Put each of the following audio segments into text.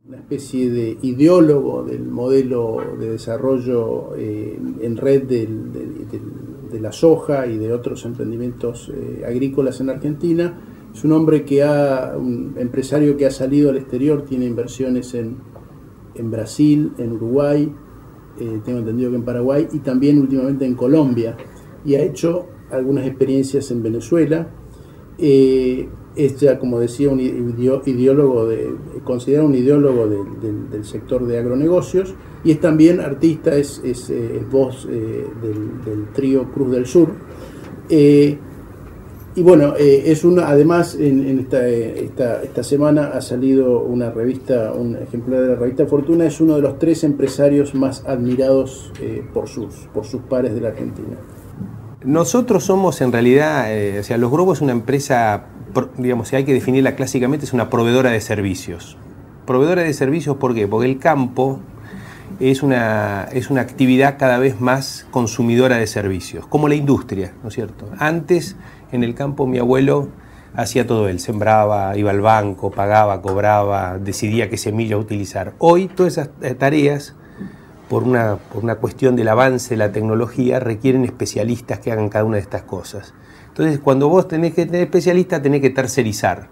Una especie de ideólogo del modelo de desarrollo en red de la soja y de otros emprendimientos agrícolas en Argentina. Es un hombre un empresario que ha salido al exterior, tiene inversiones en Brasil, en Uruguay, tengo entendido que en Paraguay y también últimamente en Colombia, y ha hecho algunas experiencias en Venezuela. Es ya, como decía, un ideólogo considerado un ideólogo del sector de agronegocios, y es también artista, es voz del trío Cruz del Sur. Y bueno, además en esta semana ha salido un ejemplar de la revista Fortuna. Es uno de los 3 empresarios más admirados por sus pares de la Argentina. Nosotros somos en realidad, Los Grobo es una empresa, digamos, si hay que definirla clásicamente, es una proveedora de servicios. Proveedora de servicios, ¿por qué? Porque el campo es una actividad cada vez más consumidora de servicios, como la industria, ¿no es cierto? Antes, en el campo, mi abuelo hacía todo él, sembraba, iba al banco, pagaba, cobraba, decidía qué semilla utilizar. Hoy, todas esas tareas, por una cuestión del avance de la tecnología, requieren especialistas que hagan cada una de estas cosas. Entonces, cuando vos tenés que tener especialistas, tenés que tercerizar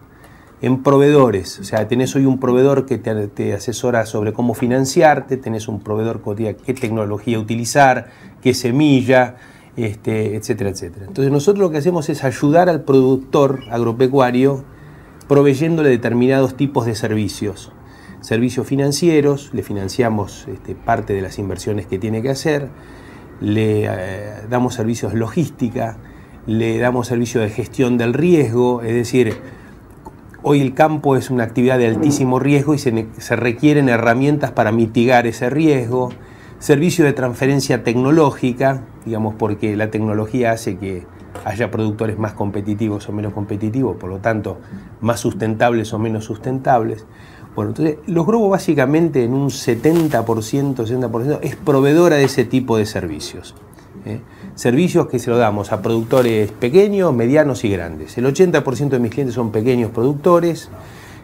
en proveedores. O sea, tenés hoy un proveedor que te asesora sobre cómo financiarte, tenés un proveedor que te diga qué tecnología utilizar, qué semilla, etcétera, etcétera. Entonces, nosotros lo que hacemos es ayudar al productor agropecuario proveyéndole determinados tipos de servicios. Servicios financieros, le financiamos parte de las inversiones que tiene que hacer, le damos servicios de logística, le damos servicio de gestión del riesgo, es decir, hoy el campo es una actividad de altísimo riesgo y se requieren herramientas para mitigar ese riesgo, servicio de transferencia tecnológica, digamos, porque la tecnología hace que haya productores más competitivos o menos competitivos, por lo tanto, más sustentables o menos sustentables. Bueno, entonces, Los Grobo básicamente en un 60% es proveedora de ese tipo de servicios. Servicios que se lo damos a productores pequeños, medianos y grandes. El 80% de mis clientes son pequeños productores,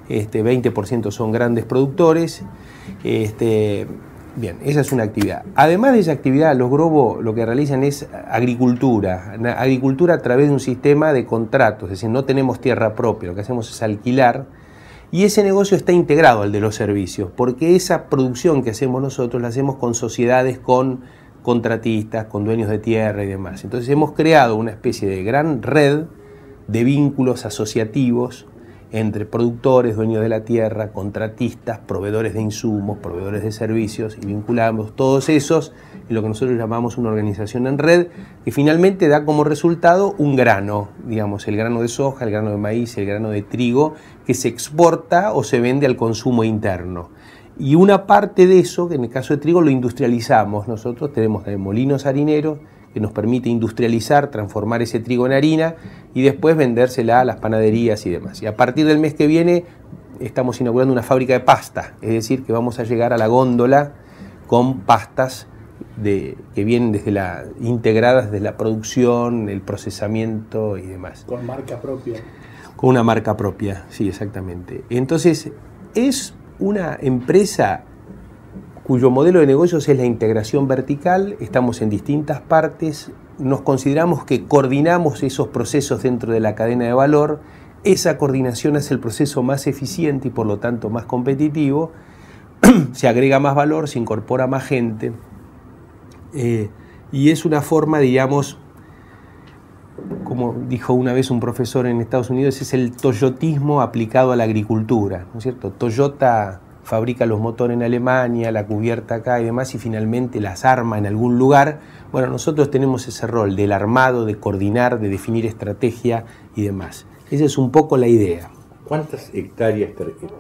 20% son grandes productores. Bien, esa es una actividad. Además de esa actividad, Los Grobo lo que realizan es agricultura a través de un sistema de contratos, es decir, no tenemos tierra propia, lo que hacemos es alquilar. Y ese negocio está integrado al de los servicios, porque esa producción que hacemos nosotros la hacemos con sociedades, con contratistas, con dueños de tierra y demás. Entonces hemos creado una especie de gran red de vínculos asociativos entre productores, dueños de la tierra, contratistas, proveedores de insumos, proveedores de servicios, y vinculamos todos esos en lo que nosotros llamamos una organización en red, que finalmente da como resultado un grano, digamos, el grano de soja, el grano de maíz, el grano de trigo, que se exporta o se vende al consumo interno. Y una parte de eso, que en el caso de trigo, lo industrializamos. Nosotros tenemos molinos harineros que nos permite industrializar, transformar ese trigo en harina y después vendérsela a las panaderías y demás. Y a partir del mes que viene estamos inaugurando una fábrica de pasta, es decir, que vamos a llegar a la góndola con pastas que vienen integradas desde la producción, el procesamiento y demás. Con marca propia. Con una marca propia, sí, exactamente. Entonces, es una empresa cuyo modelo de negocios es la integración vertical. Estamos en distintas partes, nos consideramos que coordinamos esos procesos dentro de la cadena de valor. Esa coordinación hace el proceso más eficiente y por lo tanto más competitivo. Se agrega más valor, se incorpora más gente. Y es una forma, digamos, como dijo una vez un profesor en Estados Unidos, es el toyotismo aplicado a la agricultura, ¿no es cierto? Toyota fabrica los motores en Alemania, la cubierta acá y demás, y finalmente las arma en algún lugar. Bueno, nosotros tenemos ese rol del armado, de coordinar, de definir estrategia y demás. Esa es un poco la idea. ¿Cuántas hectáreas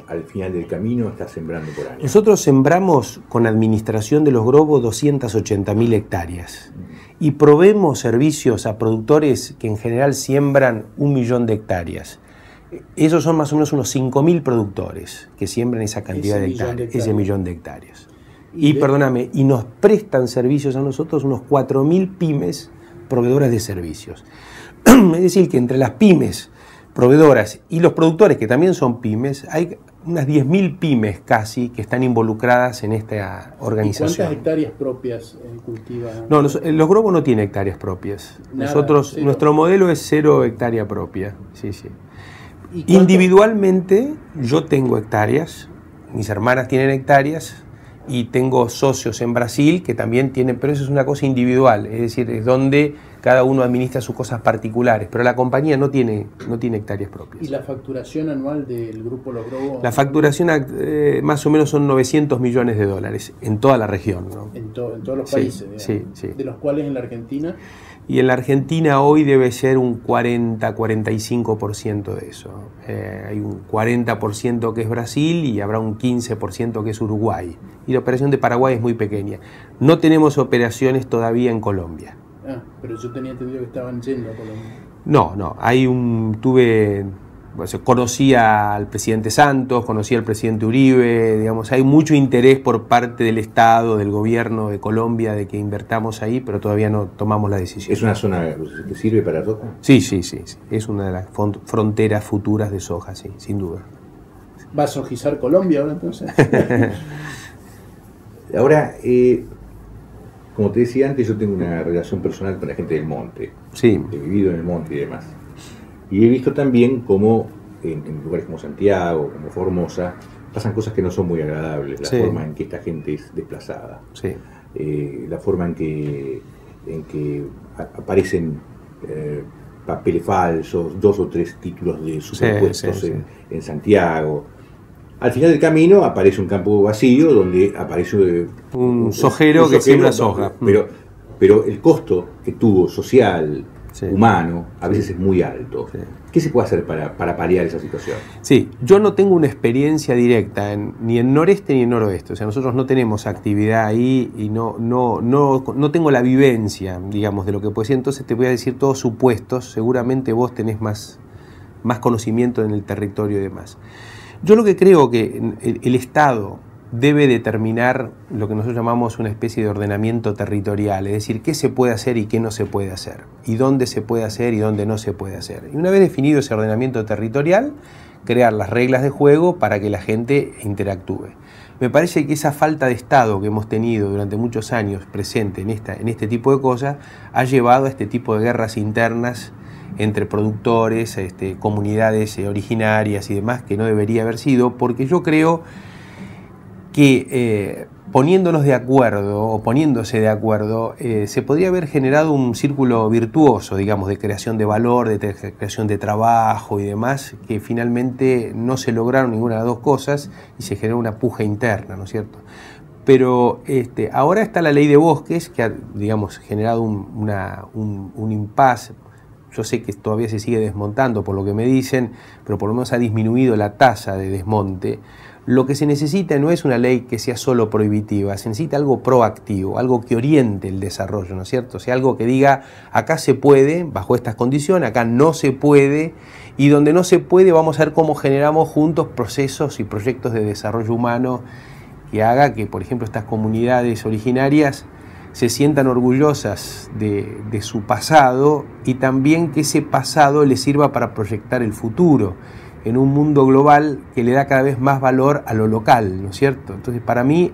al final del camino estás sembrando por año? Nosotros sembramos con administración de Los Grobo 280.000 hectáreas y proveemos servicios a productores que en general siembran 1 millón de hectáreas. Esos son más o menos unos 5.000 productores que siembran esa cantidad de hectáreas, ese millón de hectáreas. Y nos prestan servicios a nosotros unos 4.000 pymes proveedoras de servicios. Es decir, que entre las pymes proveedoras y los productores, que también son pymes, hay unas 10.000 pymes casi que están involucradas en esta organización. ¿Y cuántas hectáreas propias cultivan? No, los Globo no tienen hectáreas propias. Nada, Nosotros, cero. nuestro modelo es 0 hectárea propia. Sí, sí. Individualmente yo tengo hectáreas, mis hermanas tienen hectáreas y tengo socios en Brasil que también tienen, pero eso es una cosa individual, es decir, es donde cada uno administra sus cosas particulares, pero la compañía no tiene hectáreas propias. ¿Y la facturación anual del Grupo Los Globos? La facturación más o menos son 900 millones de dólares en toda la región, ¿no? En todos los países, digamos, sí. de los cuales en la Argentina... Y en la Argentina hoy debe ser un 40-45% de eso. Hay un 40% que es Brasil y habrá un 15% que es Uruguay. Y la operación de Paraguay es muy pequeña. No tenemos operaciones todavía en Colombia. Ah, pero yo tenía entendido que estaban yendo a Colombia. No. Conocí al presidente Santos, conocí al presidente Uribe, digamos, hay mucho interés por parte del Estado, del gobierno de Colombia de que invertamos ahí, pero todavía no tomamos la decisión. ¿Es una zona que sirve para soja? Sí. Es una de las fronteras futuras de soja, sí, sin duda. ¿Va a sojizar Colombia ahora entonces? Ahora, como te decía antes, yo tengo una relación personal con la gente del monte. Sí. He vivido en el monte y demás. Y he visto también cómo en lugares como Santiago, como Formosa, pasan cosas que no son muy agradables. La forma en que esta gente es desplazada. Sí. La forma en que aparecen papeles falsos, 2 o 3 títulos de superpuestos en Santiago. Al final del camino aparece un campo vacío donde aparece un sojero que siembra soja. Pero el costo que tuvo social, humano, a veces es muy alto. Sí. ¿Qué se puede hacer para paliar esa situación? Sí, yo no tengo una experiencia directa ni en noreste ni en noroeste. O sea, nosotros no tenemos actividad ahí y no tengo la vivencia, digamos, de lo que puede ser. Entonces te voy a decir todos supuestos. Seguramente vos tenés más conocimiento en el territorio y demás. Yo lo que creo que el Estado debe determinar lo que nosotros llamamos una especie de ordenamiento territorial, es decir, qué se puede hacer y qué no se puede hacer, y dónde se puede hacer y dónde no se puede hacer. Y una vez definido ese ordenamiento territorial, crear las reglas de juego para que la gente interactúe. Me parece que esa falta de Estado que hemos tenido durante muchos años presente en este tipo de cosas ha llevado a este tipo de guerras internas entre productores, comunidades originarias y demás, que no debería haber sido, porque yo creo que poniéndonos de acuerdo o poniéndose de acuerdo se podría haber generado un círculo virtuoso, digamos, de creación de valor, de creación de trabajo y demás, que finalmente no se lograron ninguna de las dos cosas y se generó una puja interna, ¿no es cierto? Pero ahora está la ley de bosques que ha, digamos, generado un impasse. Yo sé que todavía se sigue desmontando por lo que me dicen, pero por lo menos ha disminuido la tasa de desmonte. Lo que se necesita no es una ley que sea solo prohibitiva, se necesita algo proactivo, algo que oriente el desarrollo, ¿no es cierto? O sea, algo que diga, acá se puede, bajo estas condiciones, acá no se puede, y donde no se puede vamos a ver cómo generamos juntos procesos y proyectos de desarrollo humano que haga que, por ejemplo, estas comunidades originarias se sientan orgullosas de su pasado y también que ese pasado les sirva para proyectar el futuro en un mundo global que le da cada vez más valor a lo local, ¿no es cierto? Entonces, para mí,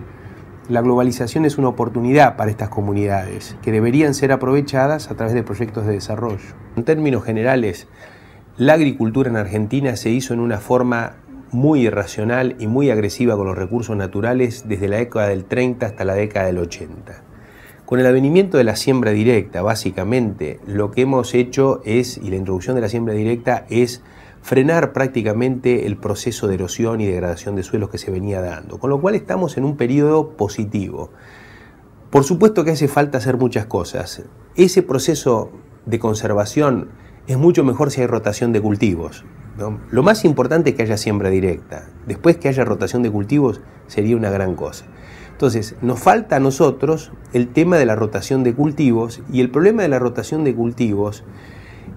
la globalización es una oportunidad para estas comunidades que deberían ser aprovechadas a través de proyectos de desarrollo. En términos generales, la agricultura en Argentina se hizo en una forma muy irracional y muy agresiva con los recursos naturales desde la década del 30 hasta la década del 80. Con el advenimiento de la siembra directa, básicamente, lo que hemos hecho es, y la introducción de la siembra directa es frenar prácticamente el proceso de erosión y degradación de suelos que se venía dando, con lo cual estamos en un periodo positivo. Por supuesto que hace falta hacer muchas cosas. Ese proceso de conservación es mucho mejor si hay rotación de cultivos, ¿no? Lo más importante es que haya siembra directa. Después que haya rotación de cultivos sería una gran cosa. Entonces, nos falta a nosotros el tema de la rotación de cultivos, y el problema de la rotación de cultivos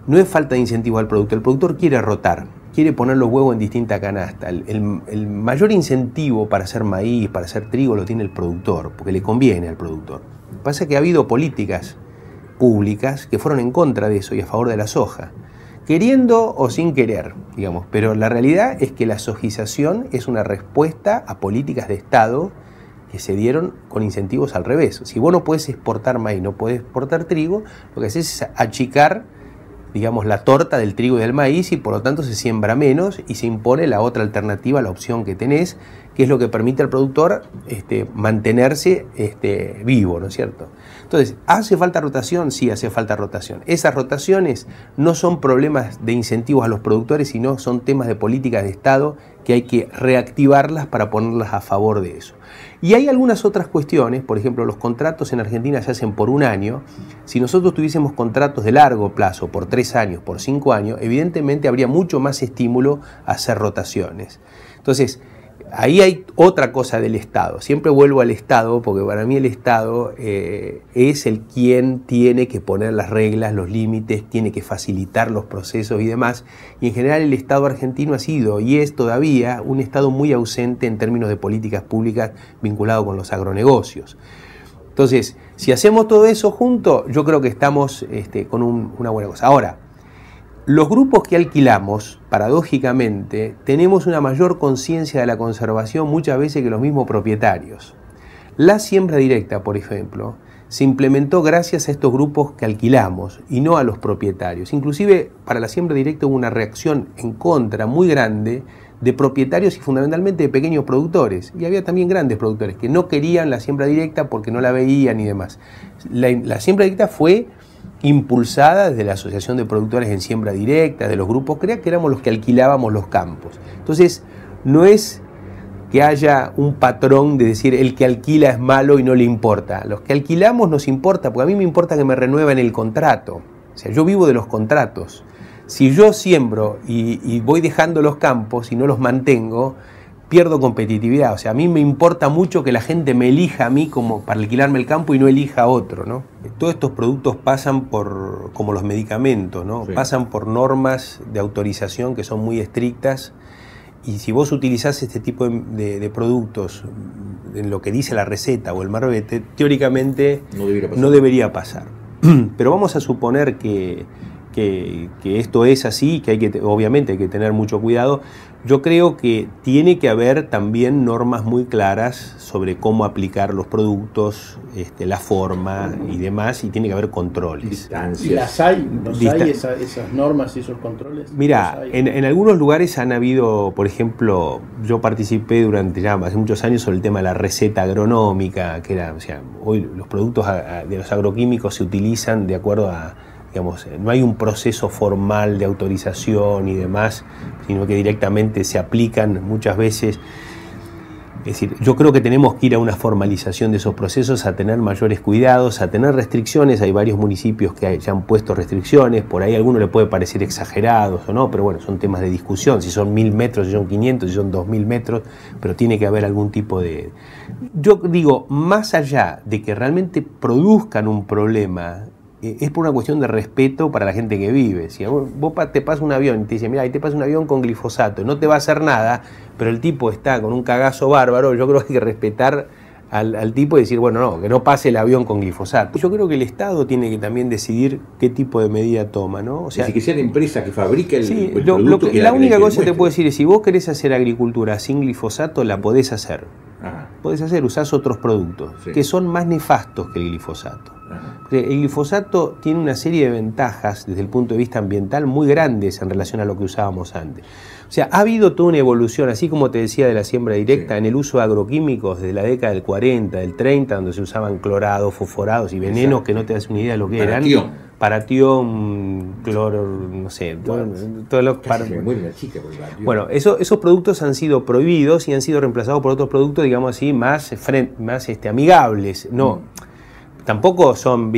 no es falta de incentivo al productor. El productor quiere rotar, quiere poner los huevos en distinta canasta. El mayor incentivo para hacer maíz, para hacer trigo, lo tiene el productor, porque le conviene al productor. Lo que pasa es que ha habido políticas públicas que fueron en contra de eso y a favor de la soja, queriendo o sin querer, digamos, pero la realidad es que la sojización es una respuesta a políticas de Estado que se dieron con incentivos al revés. Si vos no podés exportar maíz, no podés exportar trigo, lo que haces es achicar, digamos, la torta del trigo y del maíz, y por lo tanto se siembra menos y se impone la otra alternativa, la opción que tenés, que es lo que permite al productor mantenerse vivo, ¿no es cierto? Entonces, ¿hace falta rotación? Sí, hace falta rotación. Esas rotaciones no son problemas de incentivos a los productores, sino son temas de políticas de Estado que hay que reactivarlas para ponerlas a favor de eso. Y hay algunas otras cuestiones, por ejemplo, los contratos en Argentina se hacen por un año. Si nosotros tuviésemos contratos de largo plazo, por 3 años, por 5 años, evidentemente habría mucho más estímulo a hacer rotaciones. Entonces, ahí hay otra cosa del Estado. Siempre vuelvo al Estado, porque para mí el Estado es el quien tiene que poner las reglas, los límites, tiene que facilitar los procesos y demás. Y en general el Estado argentino ha sido y es todavía un Estado muy ausente en términos de políticas públicas vinculado con los agronegocios. Entonces, si hacemos todo eso junto, yo creo que estamos con una buena cosa. Ahora, los grupos que alquilamos, paradójicamente, tenemos una mayor conciencia de la conservación muchas veces que los mismos propietarios. La siembra directa, por ejemplo, se implementó gracias a estos grupos que alquilamos y no a los propietarios. Inclusive para la siembra directa hubo una reacción en contra muy grande de propietarios y fundamentalmente de pequeños productores. Y había también grandes productores que no querían la siembra directa porque no la veían y demás. La siembra directa fue impulsada desde la Asociación de Productores en Siembra Directa, de los grupos CREA, que éramos los que alquilábamos los campos. Entonces, no es que haya un patrón de decir el que alquila es malo y no le importa. Los que alquilamos nos importa, porque a mí me importa que me renueven el contrato. O sea, yo vivo de los contratos. Si yo siembro y voy dejando los campos y no los mantengo, pierdo competitividad. O sea, a mí me importa mucho que la gente me elija a mí como para alquilarme el campo y no elija a otro, ¿no? Todos estos productos pasan por, como los medicamentos, ¿no? Sí. Pasan por normas de autorización que son muy estrictas, y si vos utilizás este tipo de productos en lo que dice la receta o el marbete, teóricamente no debería pasar. Pero vamos a suponer que esto es así, que obviamente hay que tener mucho cuidado. Yo creo que tiene que haber también normas muy claras sobre cómo aplicar los productos, la forma y demás, y tiene que haber controles. Distancias. ¿Y las hay? ¿Los hay esas normas y esos controles? Mira, en algunos lugares han habido, por ejemplo, yo participé durante ya hace muchos años sobre el tema de la receta agronómica, que era, o sea, hoy los productos de los agroquímicos se utilizan de acuerdo a, digamos, no hay un proceso formal de autorización y demás, sino que directamente se aplican muchas veces. Es decir, yo creo que tenemos que ir a una formalización de esos procesos, a tener mayores cuidados, a tener restricciones. Hay varios municipios que ya han puesto restricciones, por ahí a alguno le puede parecer exagerados o no, pero bueno, son temas de discusión, si son 1000 metros, si son 500, si son 2000 metros, pero tiene que haber algún tipo de... Yo digo, más allá de que realmente produzcan un problema, es por una cuestión de respeto para la gente que vive. Si vos te pasa un avión y te dice, mira, ahí te pasa un avión con glifosato, no te va a hacer nada, pero el tipo está con un cagazo bárbaro, yo creo que hay que respetar al tipo y decir, bueno, no, que no pase el avión con glifosato. Yo creo que el Estado tiene que también decidir qué tipo de medida toma, ¿no? O sea, que sea la empresa que fabrica el producto. La única cosa que te puedo decir es, si vos querés hacer agricultura sin glifosato, la podés hacer. Ajá. Podés hacer, usás otros productos, sí, que son más nefastos que el glifosato. Ajá. El glifosato tiene una serie de ventajas desde el punto de vista ambiental muy grandes en relación a lo que usábamos antes. O sea, ha habido toda una evolución, así como te decía de la siembra directa, sí, en el uso de agroquímicos desde la década del 40, del 30, donde se usaban clorados, fosforados y venenos. Exacto. Que no te das una idea de lo que eran. Paratión, cloro, no sé, todo lo que... Bueno, esos productos han sido prohibidos y han sido reemplazados por otros productos, digamos así, más amigables. No, tampoco son,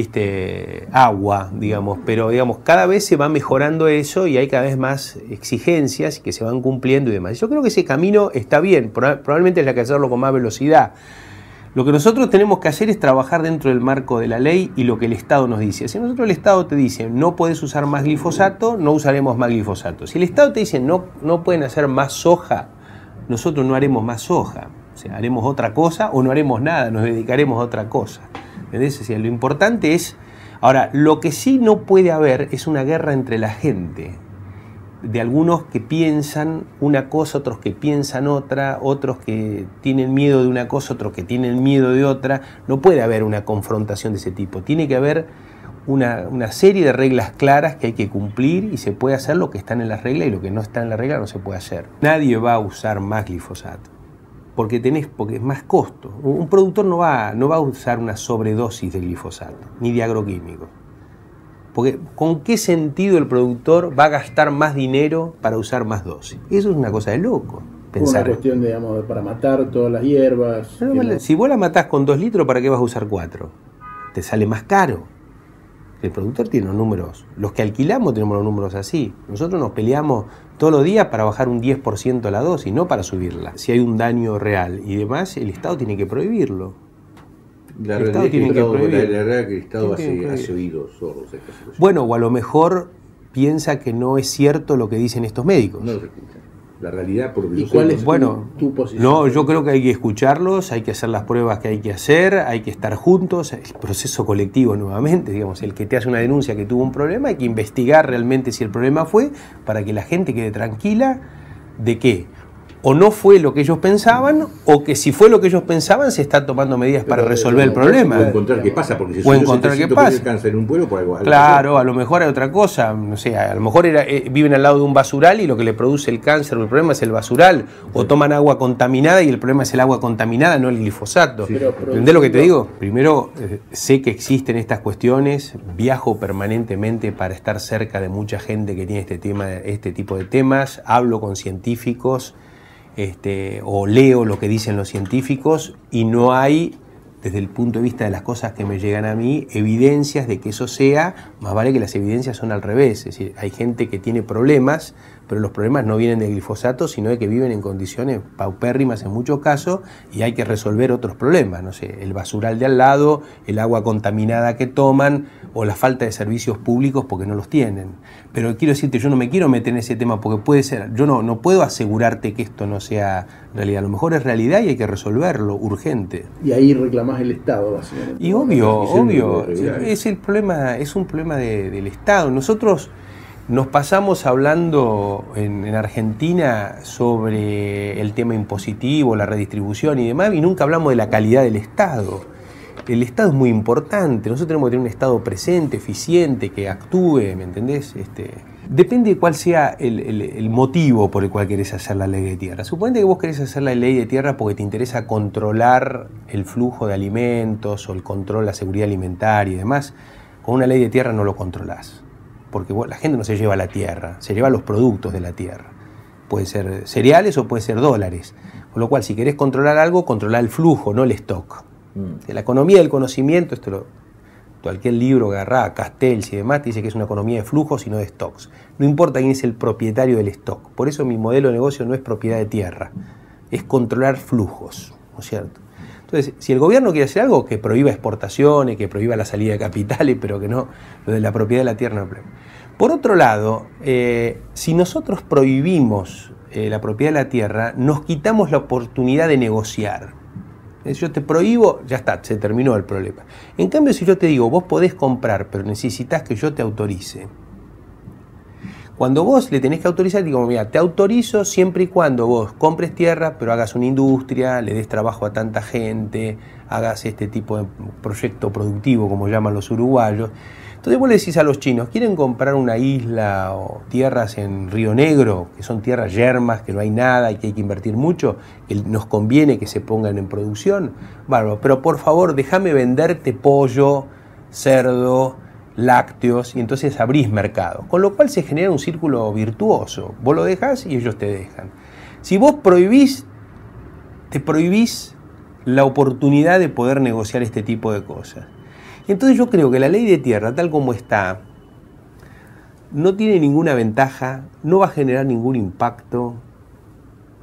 agua, digamos, pero digamos, cada vez se va mejorando eso y hay cada vez más exigencias que se van cumpliendo y demás. Yo creo que ese camino está bien, probablemente haya que hacerlo con más velocidad. Lo que nosotros tenemos que hacer es trabajar dentro del marco de la ley y lo que el Estado nos dice. Si nosotros el Estado te dice no podés usar más glifosato, no usaremos más glifosato. Si el Estado te dice no pueden hacer más soja, nosotros no haremos más soja. O sea, haremos otra cosa o no haremos nada, nos dedicaremos a otra cosa. ¿Entendés? O sea, lo importante es... Ahora, lo que sí no puede haber es una guerra entre la gente. de algunos que piensan una cosa, otros que piensan otra, otros que tienen miedo de una cosa, otros que tienen miedo de otra. No puede haber una confrontación de ese tipo. Tiene que haber una serie de reglas claras que hay que cumplir y se puede hacer lo que está en las reglas y lo que no está en la regla no se puede hacer. Nadie va a usar más glifosato porque es más costo. Un productor no va a usar una sobredosis de glifosato ni de agroquímicos. Porque ¿con qué sentido el productor va a gastar más dinero para usar más dosis? Eso es una cosa de loco. Pensar. Una cuestión, digamos, para matar todas las hierbas. Si vos la matás con 2 litros, ¿para qué vas a usar 4? Te sale más caro. El productor tiene los números. Los que alquilamos tenemos los números así. Nosotros nos peleamos todos los días para bajar un 10% la dosis, no para subirla. Si hay un daño real y demás, el Estado tiene que prohibirlo. La realidad es que el Estado hace oídos sordos. Bueno, o a lo mejor piensa que no es cierto lo que dicen estos médicos. No lo escuchan. La realidad por ¿Y cuál es tu posición? No, yo creo que hay que escucharlos, hay que hacer las pruebas que hay que hacer, hay que estar juntos, el proceso colectivo nuevamente, digamos, el que te hace una denuncia que tuvo un problema, hay que investigar realmente si el problema fue, para que la gente quede tranquila de que o no fue lo que ellos pensaban, o que si fue lo que ellos pensaban, se están tomando medidas para resolver el problema. O encontrar qué pasa, porque si o encontrar qué pasa. El cáncer en un pueblo, por algo. Claro, a lo mejor hay otra cosa, no sé, a lo mejor viven al lado de un basural y lo que le produce el cáncer o el problema es el basural, o toman agua contaminada y el problema es el agua contaminada, no el glifosato. Sí. ¿Entendés lo que te digo? Primero, sé que existen estas cuestiones, viajo permanentemente para estar cerca de mucha gente que tiene este tipo de temas, hablo con científicos, o leo lo que dicen los científicos y no hay, desde el punto de vista de las cosas que me llegan a mí, evidencias de que eso sea, más vale que las evidencias son al revés, es decir, hay gente que tiene problemas, pero los problemas no vienen de glifosato, sino de que viven en condiciones paupérrimas en muchos casos y hay que resolver otros problemas, no sé, el basural de al lado, el agua contaminada que toman o la falta de servicios públicos porque no los tienen. Pero quiero decirte, yo no me quiero meter en ese tema porque puede ser, yo no puedo asegurarte que esto no sea realidad, a lo mejor es realidad y hay que resolverlo, urgente. Y ahí reclamás el Estado, básicamente. Y obvio, es un problema del Estado. Nosotros nos pasamos hablando en Argentina sobre el tema impositivo, la redistribución y demás, y nunca hablamos de la calidad del Estado. El Estado es muy importante, nosotros tenemos que tener un Estado presente, eficiente, que actúe, ¿me entendés? Depende de cuál sea el motivo por el cual querés hacer la ley de tierra. Suponete que vos querés hacer la ley de tierra porque te interesa controlar el flujo de alimentos o el control, la seguridad alimentaria y demás. Con una ley de tierra no lo controlás, porque la gente no se lleva la tierra, se lleva los productos de la tierra. Puede ser cereales o puede ser dólares. Con lo cual, si querés controlar algo, controla el flujo, no el stock. La economía del conocimiento, cualquier libro que agarrá, Castells y demás, te dice que es una economía de flujos y no de stocks. No importa quién es el propietario del stock. Por eso mi modelo de negocio no es propiedad de tierra, es controlar flujos, ¿no es cierto? Entonces, si el gobierno quiere hacer algo, que prohíba exportaciones, que prohíba la salida de capitales, pero que no, lo de la propiedad de la tierra no. Por otro lado, si nosotros prohibimos la propiedad de la tierra, nos quitamos la oportunidad de negociar. Yo te prohíbo, ya está, se terminó el problema. En cambio, si yo te digo, vos podés comprar, pero necesitas que yo te autorice. Cuando vos le tenés que autorizar, digo, mira, te autorizo siempre y cuando vos compres tierra, pero hagas una industria, le des trabajo a tanta gente, hagas este tipo de proyecto productivo, como llaman los uruguayos. Entonces vos le decís a los chinos, ¿quieren comprar una isla o tierras en Río Negro, que son tierras yermas, que no hay nada y que hay que invertir mucho, que nos conviene que se pongan en producción? Bárbaro, pero por favor déjame venderte pollo, cerdo, lácteos, y entonces abrís mercado. Con lo cual se genera un círculo virtuoso. Vos lo dejás y ellos te dejan. Si vos prohibís, te prohibís la oportunidad de poder negociar este tipo de cosas. Y entonces yo creo que la ley de tierra, tal como está, no tiene ninguna ventaja, no va a generar ningún impacto,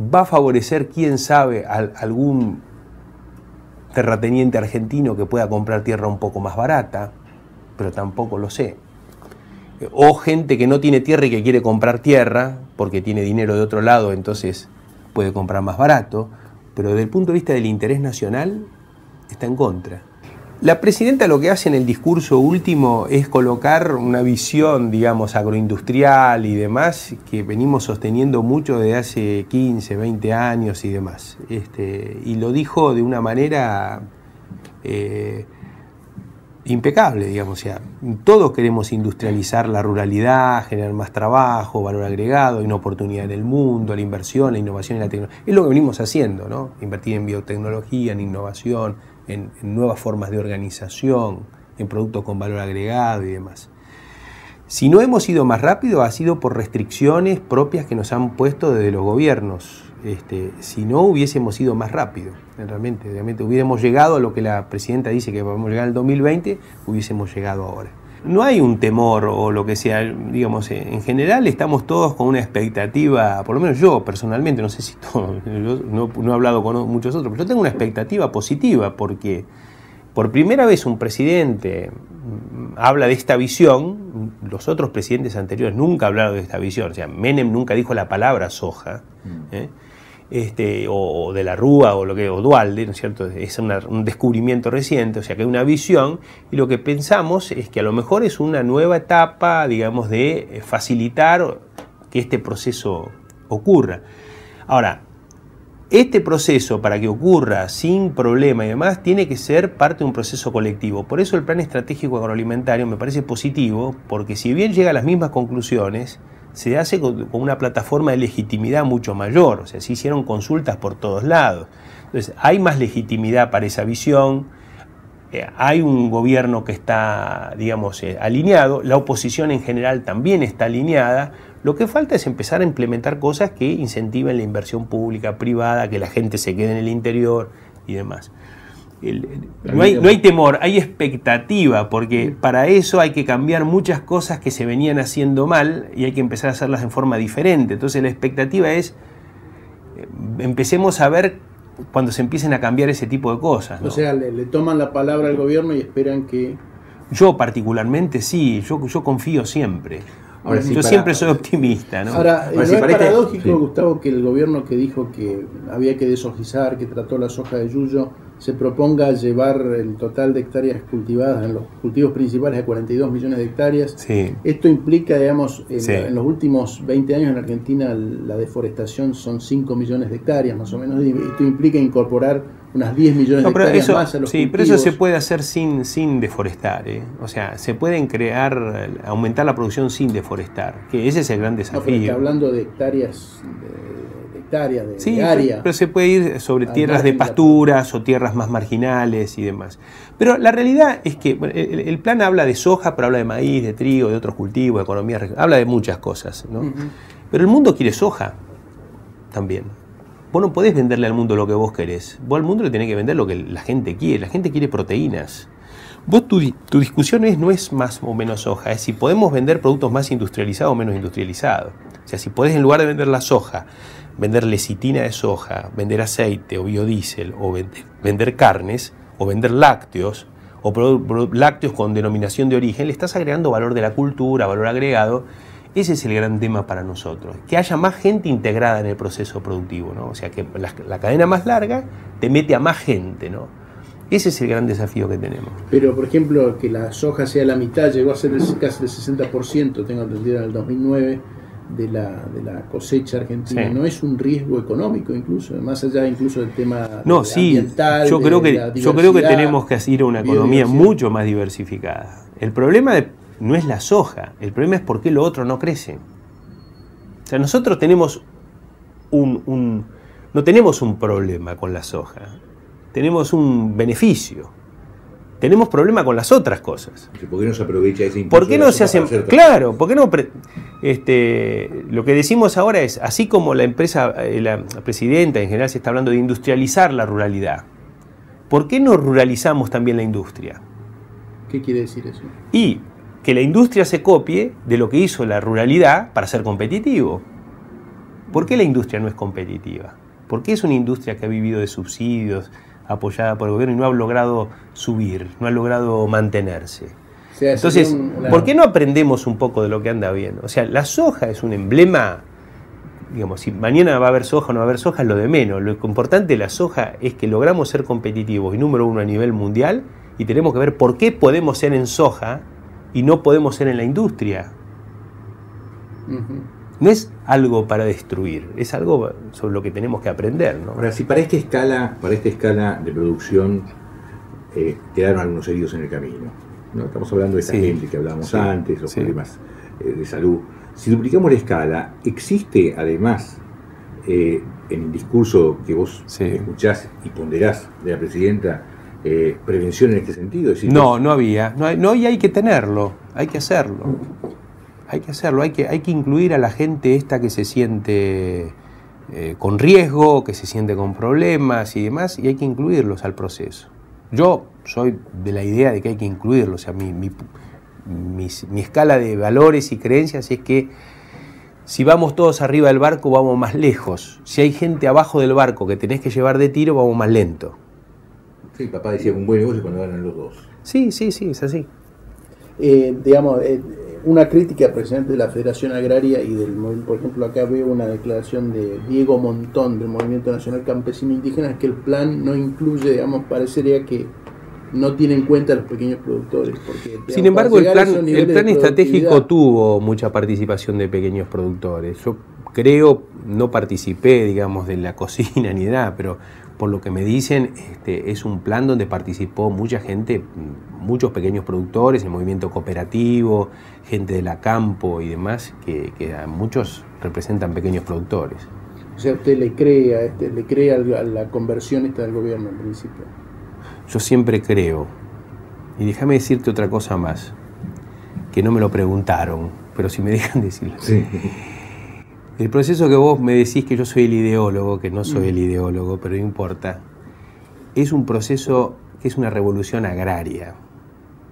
va a favorecer, quién sabe, a algún terrateniente argentino que pueda comprar tierra un poco más barata, pero tampoco lo sé. O gente que no tiene tierra y que quiere comprar tierra, porque tiene dinero de otro lado, entonces puede comprar más barato, pero desde el punto de vista del interés nacional, está en contra. La presidenta lo que hace en el discurso último es colocar una visión, digamos, agroindustrial y demás, que venimos sosteniendo mucho desde hace 15, 20 años y demás. Y lo dijo de una manera impecable, digamos. O sea, todos queremos industrializar la ruralidad, generar más trabajo, valor agregado, una oportunidad en el mundo, la inversión, la innovación en la tecnología. Es lo que venimos haciendo, ¿no? Invertir en biotecnología, en innovación, en nuevas formas de organización, en productos con valor agregado y demás. Si no hemos ido más rápido, ha sido por restricciones propias que nos han puesto desde los gobiernos. Si no, hubiésemos ido más rápido, realmente hubiéramos llegado a lo que la presidenta dice que vamos a llegar en el 2020, hubiésemos llegado ahora. No hay un temor o lo que sea, digamos, en general estamos todos con una expectativa, por lo menos yo personalmente, no sé si todo, yo no he hablado con muchos otros, pero yo tengo una expectativa positiva porque por primera vez un presidente habla de esta visión. Los otros presidentes anteriores nunca hablaron de esta visión, o sea, Menem nunca dijo la palabra soja, o de la Rúa o Duhalde, ¿no es cierto? Es un descubrimiento reciente, o sea que hay una visión, y lo que pensamos es que a lo mejor es una nueva etapa, digamos, de facilitar que este proceso ocurra. Ahora, este proceso, para que ocurra sin problema y demás, tiene que ser parte de un proceso colectivo. Por eso el Plan Estratégico Agroalimentario me parece positivo, porque si bien llega a las mismas conclusiones, se hace con una plataforma de legitimidad mucho mayor. O sea, se hicieron consultas por todos lados. Entonces, hay más legitimidad para esa visión, hay un gobierno que está, digamos, alineado, la oposición en general también está alineada. Lo que falta es empezar a implementar cosas que incentiven la inversión pública, privada, que la gente se quede en el interior y demás. No hay temor, hay expectativa, porque para eso hay que cambiar muchas cosas que se venían haciendo mal y hay que empezar a hacerlas en forma diferente. Entonces la expectativa es, empecemos a ver cuando se empiecen a cambiar ese tipo de cosas, ¿no? O sea, le toman la palabra al gobierno y esperan que... Yo particularmente sí, yo confío siempre. Ahora, yo siempre soy optimista, ¿no? Ahora, ¿no es paradójico, sí, Gustavo, que el gobierno que dijo que había que deshojizar, que trató la soja de yuyo, se proponga llevar el total de hectáreas cultivadas en los cultivos principales a 42 millones de hectáreas? Sí. Esto implica, digamos, sí, en los últimos 20 años en Argentina la deforestación son 5 millones de hectáreas más o menos, y esto implica incorporar unas 10 millones de hectáreas más a los cultivos. Pero eso se puede hacer sin deforestar, ¿eh? O sea, se pueden aumentar la producción sin deforestar, que ese es el gran desafío. No, pero está hablando de hectáreas, de área. Pero se puede ir sobre tierras de pasturas o tierras más marginales y demás. Pero la realidad es que el plan habla de soja, pero habla de maíz, de trigo, de otros cultivos, de economía regional, habla de muchas cosas, ¿no? Pero el mundo quiere soja también. Vos no podés venderle al mundo lo que vos querés. Vos al mundo le tenés que vender lo que la gente quiere. La gente quiere proteínas. Vos tu discusión no es más o menos soja, es si podemos vender productos más industrializados o menos industrializados. O sea, si podés, en lugar de vender la soja, vender lecitina de soja, vender aceite o biodiesel, o vender carnes, o vender lácteos, o lácteos con denominación de origen, le estás agregando valor de la cultura, valor agregado. Ese es el gran tema para nosotros, que haya más gente integrada en el proceso productivo, ¿no? O sea, que la cadena más larga te mete a más gente, ¿no? Ese es el gran desafío que tenemos. Pero, por ejemplo, que la soja sea la mitad, llegó a ser casi el 60%, tengo entendido, en el 2009, de la cosecha argentina. Sí. ¿No es un riesgo económico incluso, más allá incluso del tema ambiental? Yo creo que tenemos que ir a una economía mucho más diversificada. El problema no es la soja, el problema es por qué lo otro no crece. O sea, nosotros tenemos no tenemos un problema con la soja, tenemos un beneficio. Tenemos problema con las otras cosas. ¿Por qué no se aprovecha ese impulso? ¿Por qué no se hacen? Claro, ¿por qué no? Lo que decimos ahora es, así como la presidenta en general se está hablando de industrializar la ruralidad, ¿por qué no ruralizamos también la industria? ¿Qué quiere decir eso? Y que la industria se copie de lo que hizo la ruralidad para ser competitivo. ¿Por qué la industria no es competitiva? ¿Por qué es una industria que ha vivido de subsidios, apoyada por el gobierno, y no ha logrado subir, no ha logrado mantenerse? O sea, entonces, ¿por qué no aprendemos un poco de lo que anda bien? O sea, la soja es un emblema, digamos, si mañana va a haber soja o no va a haber soja es lo de menos. Lo importante de la soja es que logramos ser competitivos y número uno a nivel mundial, y tenemos que ver por qué podemos ser en soja y no podemos ser en la industria. No es algo para destruir, es algo sobre lo que tenemos que aprender, ¿no? Ahora, si para esta escala de producción quedaron algunos heridos en el camino, ¿no? Estamos hablando de esta gente que hablábamos antes, los problemas de salud. Si duplicamos la escala, existe además en el discurso que vos escuchás y ponderás de la presidenta prevención en este sentido. Es decir, no había, y hay que tenerlo, hay que hacerlo. Hay que incluir a la gente esta que se siente con riesgo, que se siente con problemas y demás, y hay que incluirlos al proceso. Yo soy de la idea de que hay que incluirlos, o sea, mi escala de valores y creencias es que si vamos todos arriba del barco vamos más lejos, si hay gente abajo del barco que tenés que llevar de tiro vamos más lento. Sí, papá decía que un buen negocio cuando ganan los dos. Sí, es así. Una crítica al presidente de la Federación Agraria y del movimiento, por ejemplo, acá veo una declaración de Diego Montón del Movimiento Nacional Campesino Indígena, es que el plan no incluye, parecería que no tiene en cuenta a los pequeños productores. Porque, sin embargo, el plan estratégico tuvo mucha participación de pequeños productores. Yo creo, no participé, de la cocina ni nada, pero por lo que me dicen, es un plan donde participó mucha gente, muchos pequeños productores, el movimiento cooperativo, gente de la campo y demás, que a muchos representan pequeños productores. O sea, usted le cree a la conversión del gobierno en principio. Yo siempre creo, y déjame decirte otra cosa más, que no me lo preguntaron, pero si me dejan decirlo. Sí. El proceso que vos me decís que yo soy el ideólogo, que no soy el ideólogo, pero no importa, es un proceso que es una revolución agraria,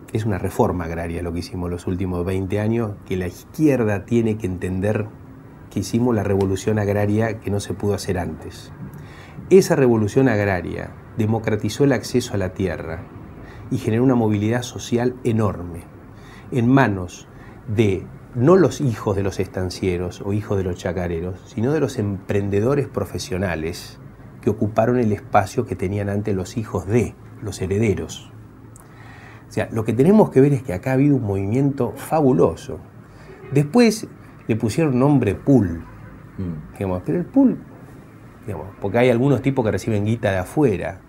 que es una reforma agraria lo que hicimos los últimos 20 años, que la izquierda tiene que entender que hicimos la revolución agraria que no se pudo hacer antes. Esa revolución agraria democratizó el acceso a la tierra y generó una movilidad social enorme, en manos de no los hijos de los estancieros o hijos de los chacareros, sino de los emprendedores profesionales que ocuparon el espacio que tenían antes los hijos de los herederos. O sea, lo que tenemos que ver es que acá ha habido un movimiento fabuloso. Después le pusieron nombre pool, pero el pool, porque hay algunos tipos que reciben guita de afuera,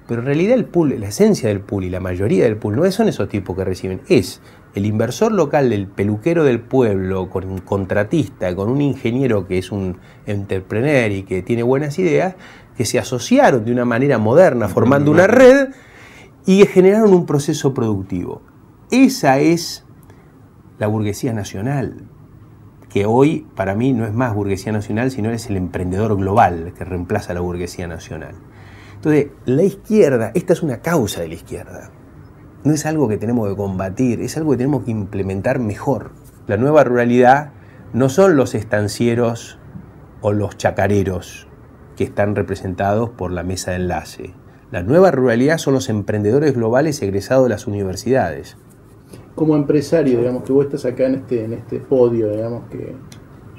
pero en realidad el pool, la esencia del pool y la mayoría del pool no son esos tipos que reciben, es el inversor local, el peluquero del pueblo, con un contratista, con un ingeniero que es un entrepreneur y que tiene buenas ideas, que se asociaron de una manera moderna, formando una red y generaron un proceso productivo. Esa es la burguesía nacional, que hoy para mí no es más burguesía nacional, sino es el emprendedor global que reemplaza a la burguesía nacional. Entonces, la izquierda, esta es una causa de la izquierda. No es algo que tenemos que combatir, es algo que tenemos que implementar mejor. La nueva ruralidad no son los estancieros o los chacareros que están representados por la mesa de enlace. La nueva ruralidad son los emprendedores globales egresados de las universidades. Como empresario, que vos estás acá en este podio,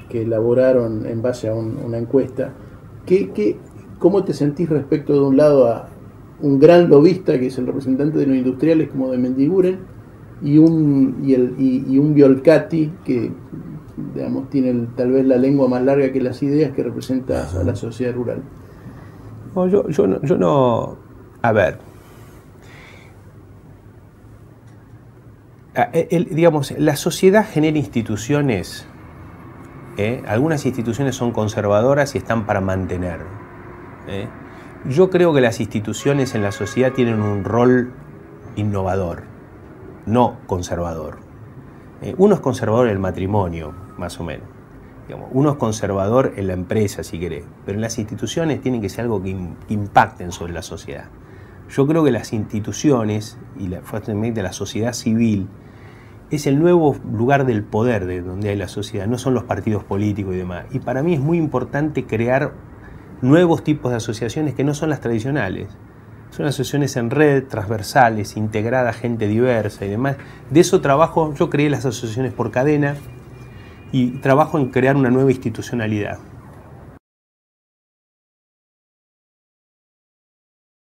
que elaboraron en base a una encuesta, ¿cómo te sentís respecto de un lado a un gran lobista, que es el representante de los industriales como de Mendiguren, y un Biolcati que tiene tal vez la lengua más larga que las ideas, que representa a la sociedad rural? No, yo no. A ver. La sociedad genera instituciones. Algunas instituciones son conservadoras y están para mantener. Yo creo que las instituciones en la sociedad tienen un rol innovador, no conservador. Uno es conservador en el matrimonio, más o menos. Uno es conservador en la empresa, si querés, pero en las instituciones tienen que ser algo que impacten sobre la sociedad. Yo creo que las instituciones y fuertemente la sociedad civil es el nuevo lugar del poder de donde hay la sociedad, no son los partidos políticos y demás. Y para mí es muy importante crear nuevos tipos de asociaciones que no son las tradicionales. Son asociaciones en red, transversales, integradas, gente diversa y demás. De eso trabajo, yo creé las asociaciones por cadena y trabajo en crear una nueva institucionalidad.